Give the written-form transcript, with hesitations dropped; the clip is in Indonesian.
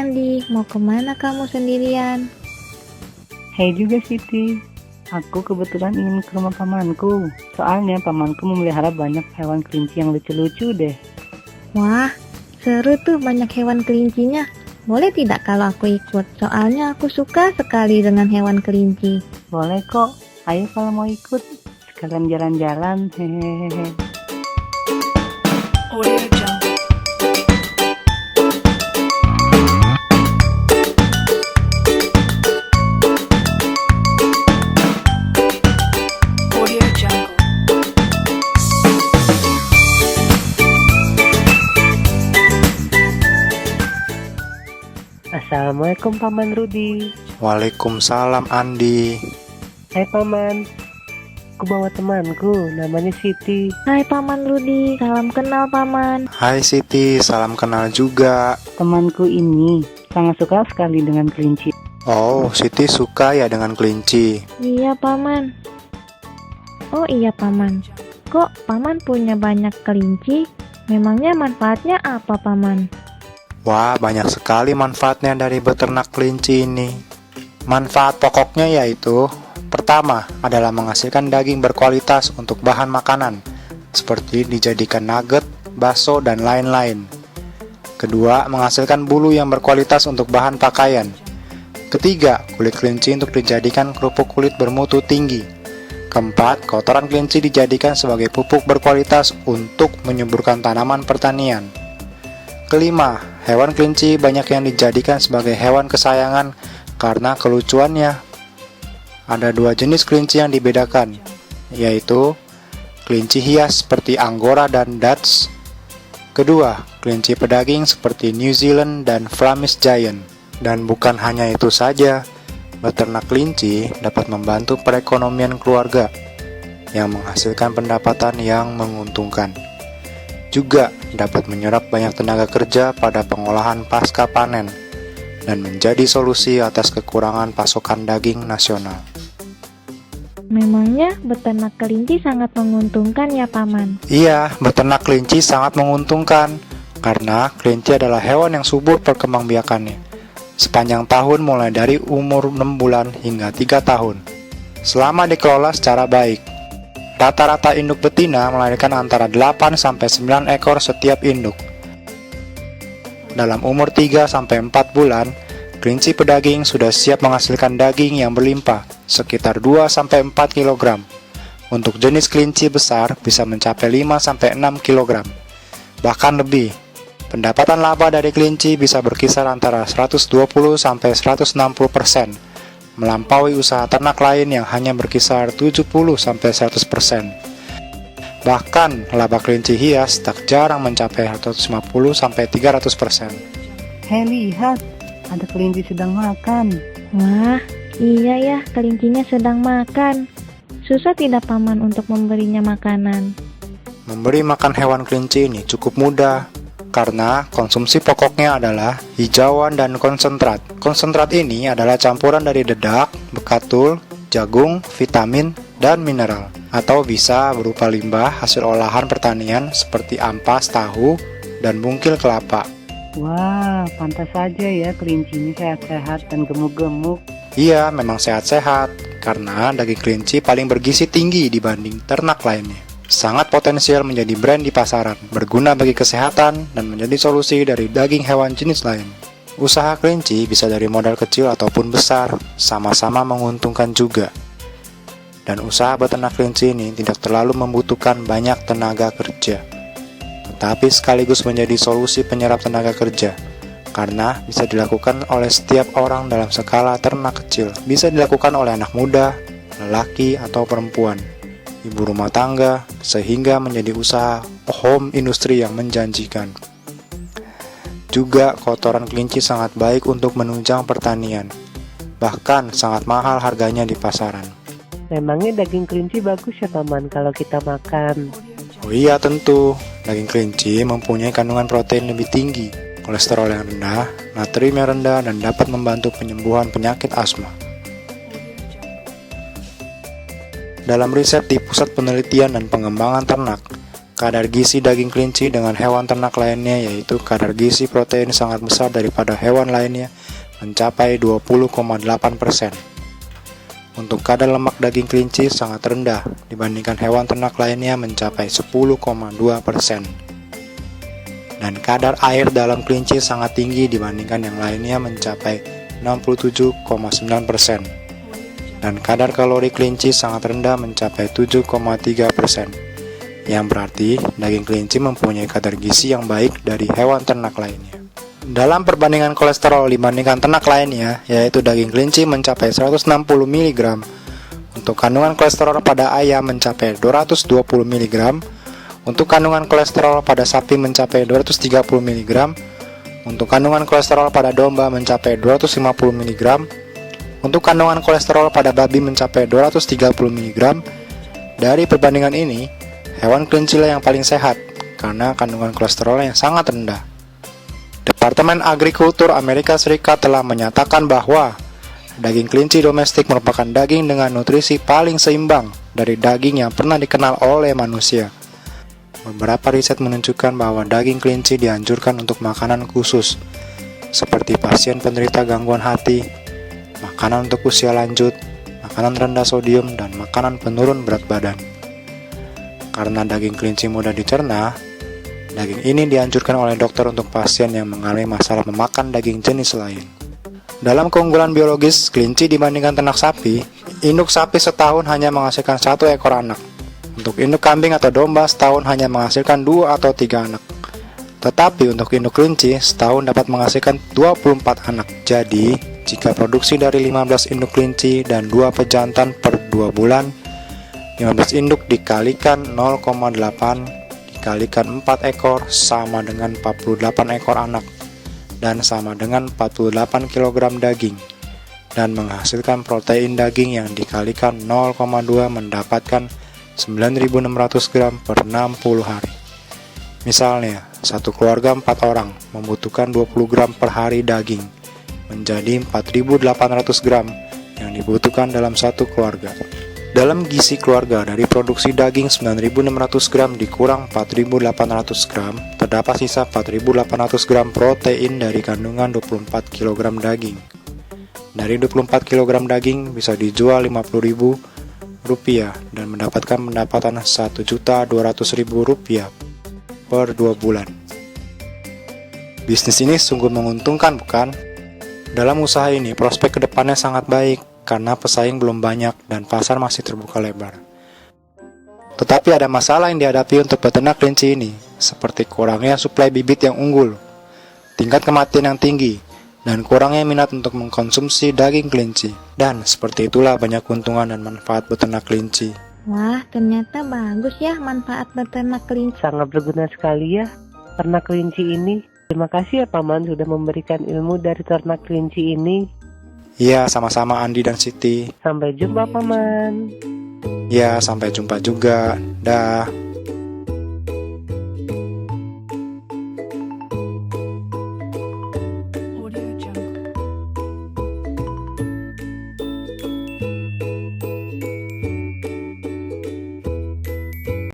Andi, mau kemana kamu sendirian? Hai juga Siti, aku kebetulan ingin ke rumah pamanku. Soalnya pamanku memelihara banyak hewan kelinci yang lucu-lucu deh. Wah, seru tuh banyak hewan kelincinya. Boleh tidak kalau aku ikut? Soalnya aku suka sekali dengan hewan kelinci. Boleh kok, ayo kalau mau ikut. Sekalian jalan-jalan, hehehe. Audio Jungle. Audio Jungle. Assalamualaikum Paman Rudi. Waalaikumsalam Andi. Hai Paman, aku bawa temanku, namanya Siti. Hai Paman Rudi, salam kenal Paman. Hai Siti, salam kenal juga. Temanku ini sangat suka sekali dengan kelinci. Oh, Siti suka ya dengan kelinci. Iya Paman. Oh iya Paman, kok Paman punya banyak kelinci? Memangnya manfaatnya apa Paman? Wah, banyak sekali manfaatnya dari beternak kelinci ini. Manfaat pokoknya yaitu, pertama adalah menghasilkan daging berkualitas untuk bahan makanan, seperti dijadikan nugget, bakso, dan lain-lain. Kedua, menghasilkan bulu yang berkualitas untuk bahan pakaian. Ketiga, kulit kelinci untuk dijadikan kerupuk kulit bermutu tinggi. Keempat, kotoran kelinci dijadikan sebagai pupuk berkualitas untuk menyuburkan tanaman pertanian. Kelima, hewan kelinci banyak yang dijadikan sebagai hewan kesayangan karena kelucuannya. Ada dua jenis kelinci yang dibedakan, yaitu kelinci hias seperti Angora dan Dutch. Kedua, kelinci pedaging seperti New Zealand dan Flemish Giant. Dan bukan hanya itu saja, beternak kelinci dapat membantu perekonomian keluarga yang menghasilkan pendapatan yang menguntungkan. Juga dapat menyerap banyak tenaga kerja pada pengolahan pasca panen dan menjadi solusi atas kekurangan pasokan daging nasional. Memangnya beternak kelinci sangat menguntungkan ya Paman? Iya, beternak kelinci sangat menguntungkan karena kelinci adalah hewan yang subur perkembangbiakannya sepanjang tahun mulai dari umur 6 bulan hingga 3 tahun. Selama dikelola secara baik, rata-rata induk betina melahirkan antara 8-9 ekor setiap induk. Dalam umur 3-4 bulan, kelinci pedaging sudah siap menghasilkan daging yang berlimpah, sekitar 2-4 kg. Untuk jenis kelinci besar bisa mencapai 5-6 kg, bahkan lebih. Pendapatan laba dari kelinci bisa berkisar antara 120-160%, melampaui usaha ternak lain yang hanya berkisar 70-100%. Bahkan laba kelinci hias tak jarang mencapai 150-300%. Hei lihat, ada kelinci sedang makan. Wah, iya ya, kelincinya sedang makan. Susah tidak Paman untuk memberinya makanan? Memberi makan hewan kelinci ini cukup mudah, karena konsumsi pokoknya adalah hijauan dan konsentrat. Konsentrat ini adalah campuran dari dedak, bekatul, jagung, vitamin, dan mineral. Atau bisa berupa limbah hasil olahan pertanian seperti ampas, tahu, dan bungkil kelapa. Wah, pantas saja ya kelinci ini sehat-sehat dan gemuk-gemuk. Iya, memang sehat-sehat, karena daging kelinci paling bergizi tinggi dibanding ternak lainnya. Sangat potensial menjadi brand di pasaran, berguna bagi kesehatan, dan menjadi solusi dari daging hewan jenis lain. Usaha kelinci bisa dari modal kecil ataupun besar, sama-sama menguntungkan juga. Dan usaha beternak kelinci ini tidak terlalu membutuhkan banyak tenaga kerja, tetapi sekaligus menjadi solusi penyerap tenaga kerja, karena bisa dilakukan oleh setiap orang dalam skala ternak kecil. Bisa dilakukan oleh anak muda, lelaki, atau perempuan, ibu rumah tangga, sehingga menjadi usaha home industri yang menjanjikan. Juga kotoran kelinci sangat baik untuk menunjang pertanian, bahkan sangat mahal harganya di pasaran. Memangnya daging kelinci bagus ya Paman kalau kita makan? Oh iya tentu, daging kelinci mempunyai kandungan protein lebih tinggi, kolesterol yang rendah, natrium yang rendah, dan dapat membantu penyembuhan penyakit asma. Dalam riset di Pusat Penelitian dan Pengembangan Ternak, kadar gizi daging kelinci dengan hewan ternak lainnya, yaitu kadar gizi protein sangat besar daripada hewan lainnya, mencapai 20,8%. Untuk kadar lemak daging kelinci sangat rendah dibandingkan hewan ternak lainnya, mencapai 10,2%. Dan kadar air dalam kelinci sangat tinggi dibandingkan yang lainnya, mencapai 67,9%. Dan kadar kalori kelinci sangat rendah, mencapai 7,3%. Yang berarti daging kelinci mempunyai kadar gizi yang baik dari hewan ternak lainnya. Dalam perbandingan kolesterol dibandingkan ternak lainnya, yaitu daging kelinci mencapai 160 mg, untuk kandungan kolesterol pada ayam mencapai 220 mg, untuk kandungan kolesterol pada sapi mencapai 230 mg, untuk kandungan kolesterol pada domba mencapai 250 mg, untuk kandungan kolesterol pada babi mencapai 230 mg. Dari perbandingan ini, hewan kelinci yang paling sehat karena kandungan kolesterol yang sangat rendah. Departemen Agrikultur Amerika Serikat telah menyatakan bahwa daging kelinci domestik merupakan daging dengan nutrisi paling seimbang dari daging yang pernah dikenal oleh manusia. Beberapa riset menunjukkan bahwa daging kelinci dianjurkan untuk makanan khusus, seperti pasien penderita gangguan hati, makanan untuk usia lanjut, makanan rendah sodium, dan makanan penurun berat badan. Karena daging kelinci mudah dicerna, daging ini dianjurkan oleh dokter untuk pasien yang mengalami masalah memakan daging jenis lain. Dalam keunggulan biologis kelinci dibandingkan ternak sapi, induk sapi setahun hanya menghasilkan 1 ekor anak. Untuk induk kambing atau domba setahun hanya menghasilkan 2 atau 3 anak. Tetapi untuk induk kelinci setahun dapat menghasilkan 24 anak. Jadi, jika produksi dari 15 induk kelinci dan 2 pejantan per 2 bulan, 15 induk dikalikan 0,8 dikalikan 4 ekor sama dengan 48 ekor anak dan sama dengan 48 kg daging, dan menghasilkan protein daging yang dikalikan 0,2 mendapatkan 9.600 gram per 60 hari. Misalnya, satu keluarga 4 orang membutuhkan 20 gram per hari daging, menjadi 4.800 gram yang dibutuhkan dalam satu keluarga. Dalam gizi keluarga, dari produksi daging 9.600 gram dikurang 4.800 gram, terdapat sisa 4.800 gram protein dari kandungan 24 kg daging. Dari 24 kg daging bisa dijual Rp50.000 dan mendapatkan pendapatan Rp1.200.000 per 2 bulan. Bisnis ini sungguh menguntungkan, bukan? Dalam usaha ini, prospek kedepannya sangat baik karena pesaing belum banyak dan pasar masih terbuka lebar. Tetapi ada masalah yang dihadapi untuk peternak kelinci ini, seperti kurangnya suplai bibit yang unggul, tingkat kematian yang tinggi, dan kurangnya minat untuk mengkonsumsi daging kelinci. Dan seperti itulah banyak keuntungan dan manfaat beternak kelinci. Wah, ternyata bagus ya manfaat beternak kelinci. Sangat berguna sekali ya ternak kelinci ini. Terima kasih ya Paman sudah memberikan ilmu dari ternak kelinci ini. Ya, sama-sama Andi dan Siti. Sampai jumpa Paman. Ya, sampai jumpa juga. Dah.